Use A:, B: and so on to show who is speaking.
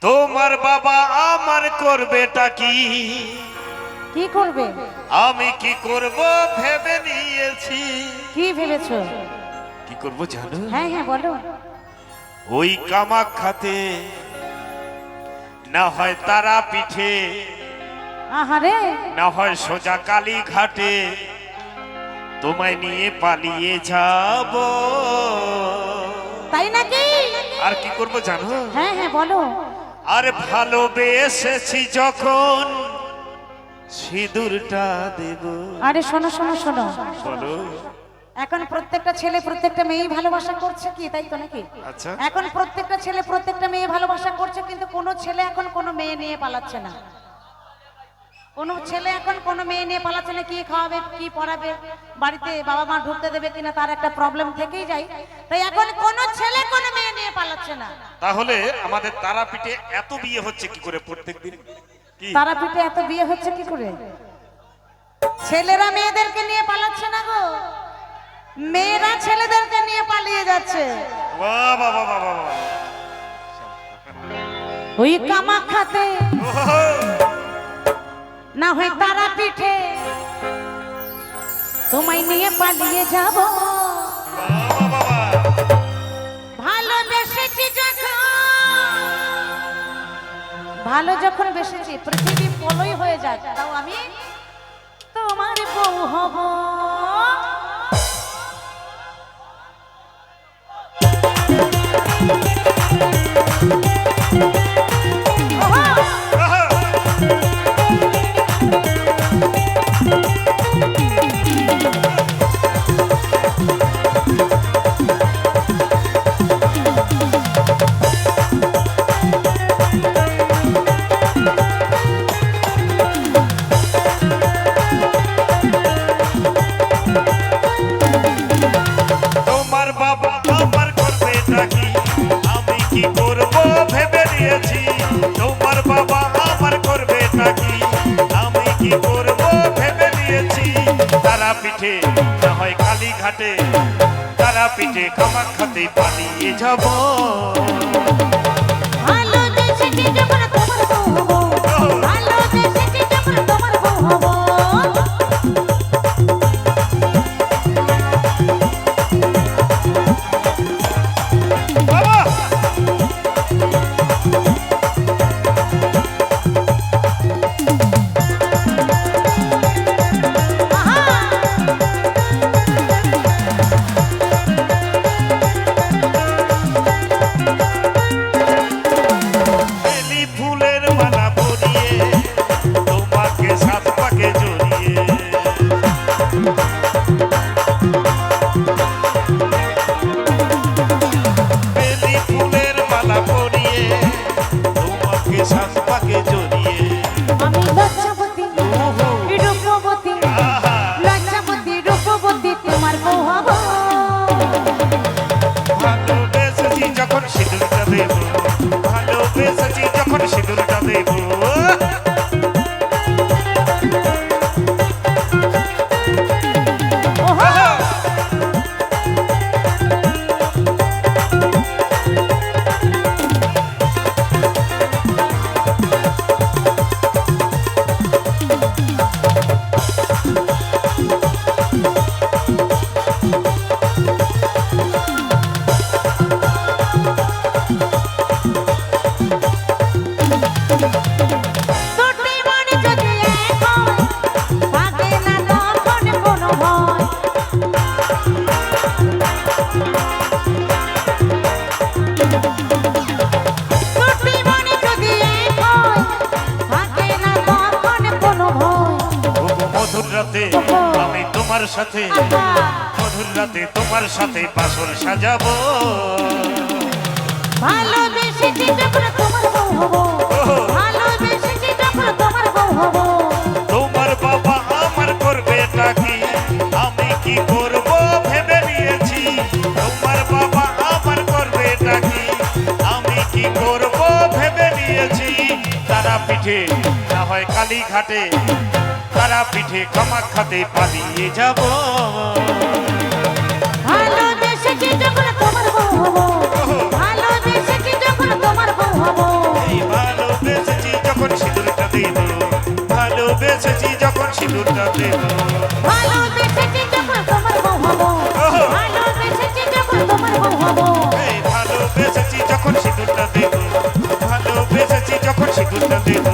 A: তোমার বাবা আমার করবেটা কি?
B: কি করবে?
A: আমি কি করব ভেবে নিয়েছি।
B: কি ভেবেছো?
A: কি করব জানো?
B: হ্যাঁ হ্যাঁ বলো।
A: ওই কামাখ্যাতে না হয় তারা পিঠে,
B: আহারে,
A: না হয় সোজা কালী ঘাটে তোমায় নিয়ে পালিয়ে যাব।
B: তাই নাকি?
A: আর কি করব জানো?
B: হ্যাঁ হ্যাঁ বলো।
A: আর ভালোবেসেছি যখন সিঁদুরটা দেব।
B: আরে শোনো শোনো শোনো,
A: বলো।
B: এখন প্রত্যেকটা ছেলে প্রত্যেকটা মেয়েই ভালোবাসা করছে কি, তাই তো নাকি?
A: আচ্ছা,
B: এখন প্রত্যেকটা ছেলে প্রত্যেকটা মেয়ে ভালোবাসা করছে, কিন্তু কোনো ছেলে এখন কোনো মেয়ে নিয়ে পালাচ্ছে না। কোনো ছেলে এখন কোনো মেয়ে নিয়ে পালাচ্ছে না। কি খাওয়াবে, কি পড়াবে, বাড়িতে বাবা মা ঢুকতে দেবে কিনা তার একটা প্রবলেম থেকেই যায়। তাই এখন কোনো ছেলে কোনো মেয়ে নিয়ে পালাচ্ছে না।
A: তাহলে আমাদের তারাপীঠে এত বিয়ে হচ্ছে কি করে প্রত্যেকদিন? কি
B: তারাপীঠে এত বিয়ে হচ্ছে কি করে? ছেলেরা মেয়েদেরকে নিয়ে পালাচ্ছে না গো, মেয়েরা ছেলেদেরকে নিয়ে পালিয়ে যাচ্ছে।
A: বাহ বাহ বাহ বাহ বাহ।
B: ওই কামাখ্যাতে
A: ওহো,
B: না হয় তারাপীঠে তোমায় নিয়ে পালিয়ে যাব।
A: বাহ বাহ বাহ বাহ।
B: ভালোবেসেছি যখন, ভালো যখন বেসেছি পৃথিবী পলই হয়ে যায়, তাও আমি তোমার বউ হব।
A: আহা, তোমার বাবা আমার করবেটা কি? আমি কি করব ভেবে নিয়েছি। তোমার বাবা আমার করবেটা কি? আমি কি করব ভেবে নিয়েছি। তারাপীঠে না হয় কালী ঘাটে, তারাপীঠে কামাখ্যাতে পালিয়ে যাব।
B: ভালোবেসেছি যখন তোমার বউ হব, ভালোবেসেছি যখন তোমার বউ হব।
A: বাবা বেলি ফুলের মালা পরিয়ে তোমাকে সাত পাকে জড়িয়ে, বেলি ফুলের মালা পরিয়ে তোমাকে সাত পাকে জড়িয়ে।
B: আমি লজ্জাবতী রূপবতী,
A: আহা,
B: লজ্জাবতী রূপবতী তোমার বউ হব।
A: ভালোবেসেছি যখন সিঁদুরটা দেব, ভালোবেসেছি যখন সিঁদুরটা দেব।
B: ওহো, দুটি মন যদি এক হয়, থাকে না তখন কোনো ভয়। দুটি মন যদি এক হয়, থাকে না তখন কোনো ভয়।
A: ওগো মধুর রাতে আমি তোমার সাথে, মধুর রাতে তোমার সাথে বাসর সাজাবো।
B: ভালোবেসেছি যখন তোমার বউ হব, ভালোবেসেছি যখন তোমার বউ হব।
A: তোমার বাবা আমার করবেটা কি? আমি কি করব ভেবে নিয়েছি। তোমার বাবা আমার করবেটা কি? আমি কি করব ভেবে নিয়েছি। তারাপীঠে না হয় কালী ঘাটে, তারাপীঠে কামাখ্যাতে পালিয়ে যাব।
B: ভালোবেসেছি যখন তোমার বউ হব, ভালোবেসেছি যখন তোমার বউ হব।
A: এই সিঁদুরটা দেব
B: ভালোবেসেছি যখন তোমার বউ হবো
A: ওহো।
B: ভালোবেসেছি যখন তোমার বউ হবো
A: এই ভালোবেসেছি যখন সিঁদুরটা দেব ভালোবেসেছি যখন সিঁদুরটা দেব